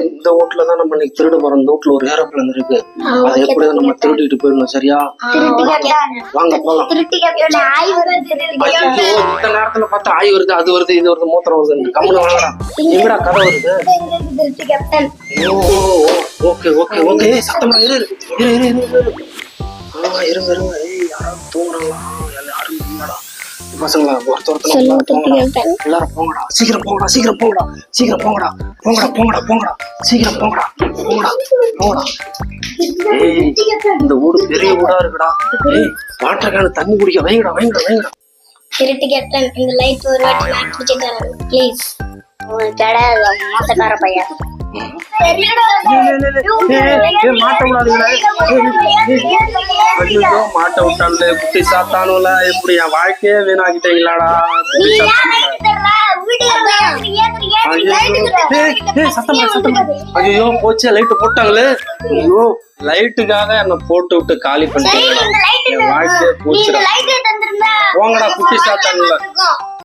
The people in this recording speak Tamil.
இந்த வீட்டுல தான் நம்ம இன்னைக்கு திருட போறோம். இந்த வீட்டுல ஒரு ஏரோப்ளேன் இருக்கு. அதை எப்படியாவது நம்ம திருடிட்டு போயிடணும். சரியா? வாங்க போலாம். ஐயோ, இந்த நேரத்துல பார்த்தா ஆய் வருது, அது வருது, இது வருது, மூத்திரம் வருது. கம்முனு வாங்கடா. எங்கடா கதை வருது? Okay okay okay. சத்தமா இரு இரு இரு இரு இரு. இருங்க இருங்க. யாராவது தூங்குறாங்களா? யாரும் இல்லடா பசங்களா. எல்லாரும் போங்கடா. சீக்கிரம் போங்கடா. சீக்கிரம் போங்கடா. சீக்கிரம் போங்கடா. போங்கடா போங்கடா போங்கடா. சீக்கிரம் போங்கடா. போங்கடா போங்கடா. ஏய், இந்த ஊடு பெரிய ஊடா இருக்குடா. ஏய், வாட்டர் கேன் தண்ணி குடிக்க வைங்கடா வைங்கடா வைங்கடா. திருட்டு கேப்டன், இந்த லைட் ஒரு வாட்டி நான் குடிச்சு தரேன் ப்ளீஸ். உன் கடை மோசக்கார பையன். மாட்ட விட்டான்ல குட்டி சாத்தானுல. எப்படி என் வாழ்க்கையே வீணாக்கிட்டீங்களாடா. ஐயோ போச்சு, லைட்டு போட்டாங்களே. ஐயோ, லைட்டுக்காக என்ன போட்டு விட்டு காலி பண்ணிட்டீங்களா. என் வாழ்க்கையே போச்சுடா. போங்கடா குட்டி சாத்தானுல.